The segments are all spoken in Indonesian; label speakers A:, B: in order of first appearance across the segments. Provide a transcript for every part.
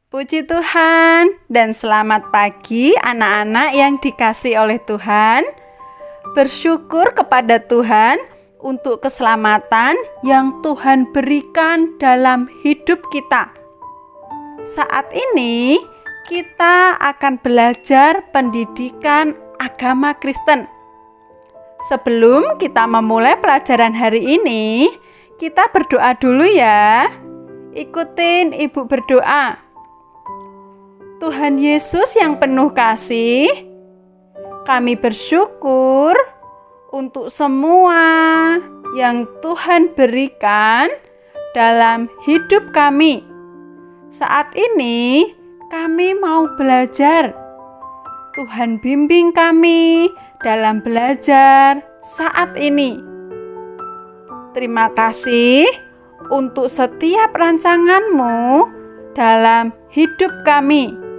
A: Puji Tuhan dan selamat pagi anak-anak yang dikasihi oleh Tuhan. Bersyukur kepada Tuhan untuk keselamatan yang Tuhan berikan dalam hidup kita. Saat ini kita akan belajar pendidikan agama Kristen. Sebelum kita memulai pelajaran hari ini, kita berdoa dulu ya. Ikutin Ibu berdoa. Tuhan Yesus yang penuh kasih, kami bersyukur untuk semua yang Tuhan berikan dalam hidup kami. Saat ini kami mau belajar. Tuhan bimbing kami dalam belajar saat ini. Terima kasih untuk setiap rancangan-Mu dalam hidup kami.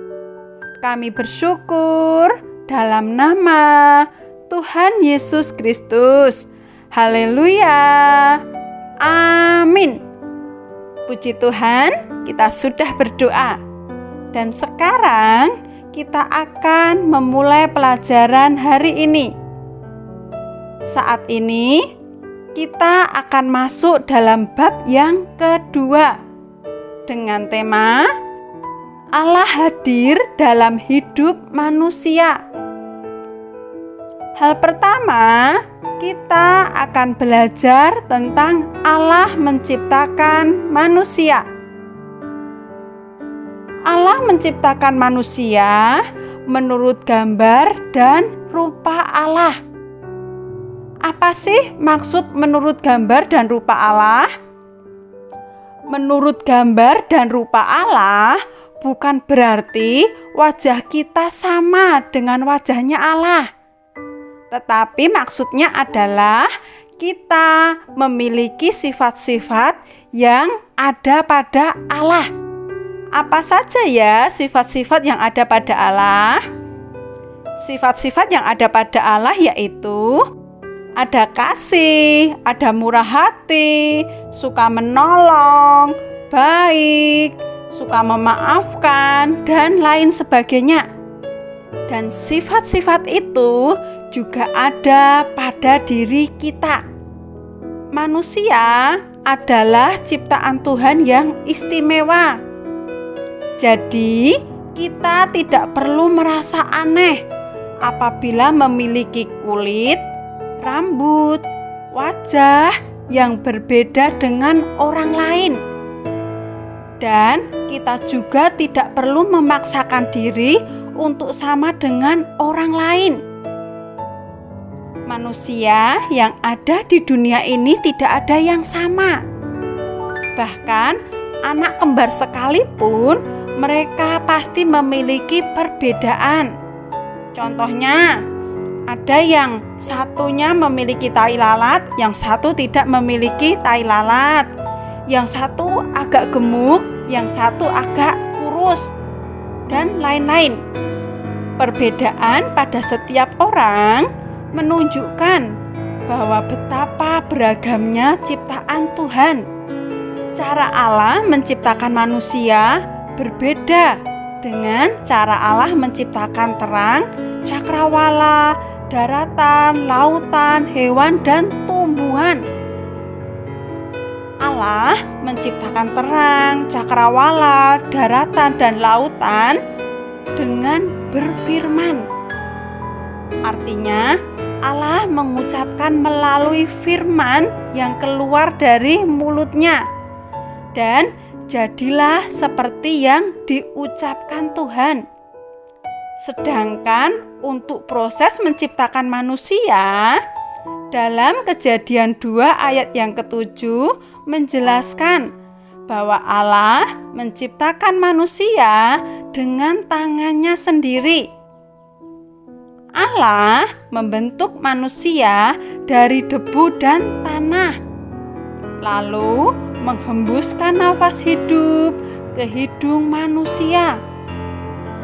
A: Kami bersyukur dalam nama Tuhan Yesus Kristus. Haleluya. Amin. Puji Tuhan, kita sudah berdoa. Dan sekarang kita akan memulai pelajaran hari ini. Saat ini kita akan masuk dalam bab yang kedua dengan tema Allah hadir dalam hidup manusia. Hal pertama, kita akan belajar tentang Allah menciptakan manusia. Allah menciptakan manusia menurut gambar dan rupa Allah. Apa sih maksud menurut gambar dan rupa Allah? Menurut gambar dan rupa Allah bukan berarti wajah kita sama dengan wajahnya Allah. Tetapi maksudnya adalah kita memiliki sifat-sifat yang ada pada Allah. Apa saja ya sifat-sifat yang ada pada Allah? Sifat-sifat yang ada pada Allah yaitu ada kasih, ada murah hati, suka menolong, baik, suka memaafkan, dan lain sebagainya. Dan sifat-sifat itu juga ada pada diri kita. Manusia adalah ciptaan Tuhan yang istimewa. Jadi, kita tidak perlu merasa aneh apabila memiliki kulit, rambut, wajah yang berbeda dengan orang lain. Dan kita juga tidak perlu memaksakan diri untuk sama dengan orang lain. Manusia yang ada di dunia ini tidak ada yang sama. Bahkan anak kembar sekalipun mereka pasti memiliki perbedaan. Contohnya, ada yang satunya memiliki tai lalat, yang satu tidak memiliki tai lalat. Yang satu agak gemuk, yang satu agak kurus, dan lain-lain. Perbedaan pada setiap orang menunjukkan bahwa betapa beragamnya ciptaan Tuhan. Cara Allah menciptakan manusia berbeda dengan cara Allah menciptakan terang, cakrawala, daratan, lautan, hewan, dan tumbuhan. Allah menciptakan terang, cakrawala, daratan, dan lautan dengan berfirman. Artinya, Allah mengucapkan melalui firman yang keluar dari mulutnya. Dan jadilah seperti yang diucapkan Tuhan. Sedangkan untuk proses menciptakan manusia, dalam Kejadian 2 ayat yang ke-7 menjelaskan bahwa Allah menciptakan manusia dengan tangannya sendiri. Allah membentuk manusia dari debu dan tanah, lalu menghembuskan nafas hidup ke hidung manusia,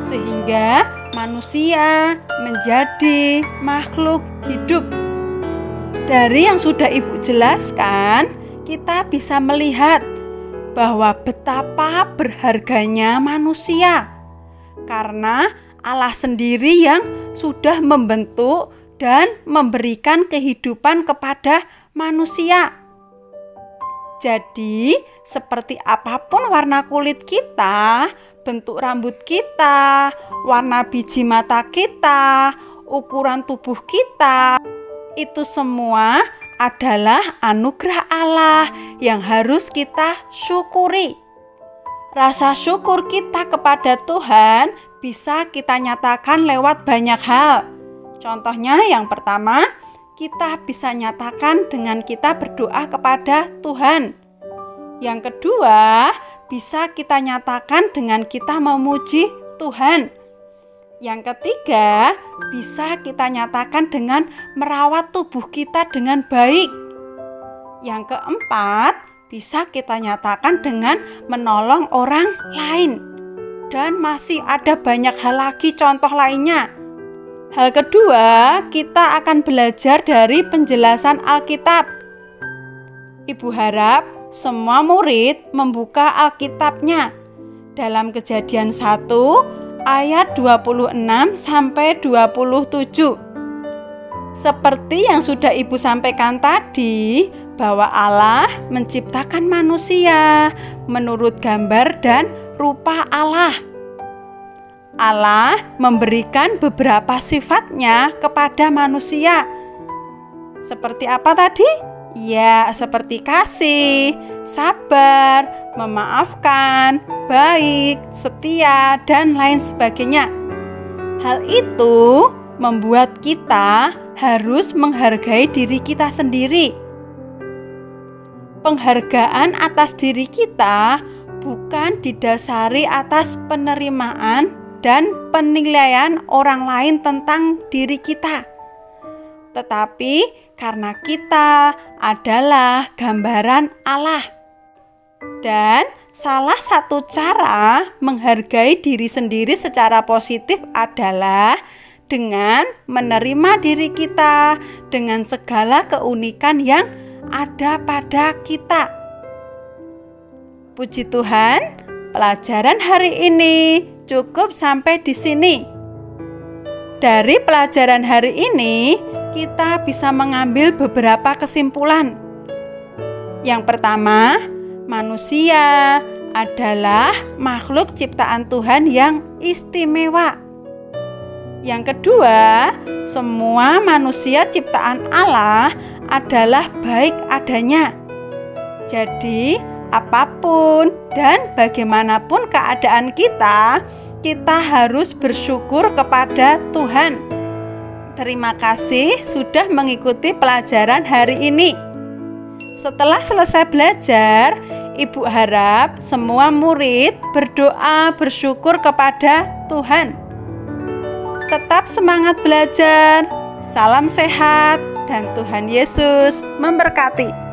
A: sehingga manusia menjadi makhluk hidup. Dari yang sudah Ibu jelaskan, kita bisa melihat bahwa betapa berharganya manusia, karena Allah sendiri yang sudah membentuk dan memberikan kehidupan kepada manusia. Jadi, seperti apapun warna kulit kita, bentuk rambut kita, warna biji mata kita, ukuran tubuh kita, itu semua adalah anugerah Allah yang harus kita syukuri. Rasa syukur kita kepada Tuhan bisa kita nyatakan lewat banyak hal. Contohnya yang pertama, kita bisa nyatakan dengan kita berdoa kepada Tuhan. Yang kedua, bisa kita nyatakan dengan kita memuji Tuhan. Yang ketiga, bisa kita nyatakan dengan merawat tubuh kita dengan baik. Yang keempat, bisa kita nyatakan dengan menolong orang lain. Dan masih ada banyak hal lagi contoh lainnya. Hal kedua, kita akan belajar dari penjelasan Alkitab. Ibu harap semua murid membuka Alkitabnya dalam Kejadian 1 ayat 26 sampai 27. Seperti yang sudah Ibu sampaikan tadi, bahwa Allah menciptakan manusia menurut gambar dan rupa Allah. Allah memberikan beberapa sifatnya kepada manusia. Seperti apa tadi? Ya, seperti kasih, sabar, memaafkan, baik, setia, dan lain sebagainya. Hal itu membuat kita harus menghargai diri kita sendiri. Penghargaan atas diri kita bukan didasari atas penerimaan dan penilaian orang lain tentang diri kita, tetapi karena kita adalah gambaran Allah. Dan salah satu cara menghargai diri sendiri secara positif adalah dengan menerima diri kita dengan segala keunikan yang ada pada kita. Puji Tuhan, pelajaran hari ini cukup sampai di sini. Dari pelajaran hari ini, kita bisa mengambil beberapa kesimpulan. Yang pertama, manusia adalah makhluk ciptaan Tuhan yang istimewa. Yang kedua, semua manusia ciptaan Allah adalah baik adanya. Jadi, apapun dan bagaimanapun keadaan kita, kita harus bersyukur kepada Tuhan. Terima kasih sudah mengikuti pelajaran hari ini. Setelah selesai belajar, Ibu harap semua murid berdoa bersyukur kepada Tuhan. Tetap semangat belajar, salam sehat, dan Tuhan Yesus memberkati.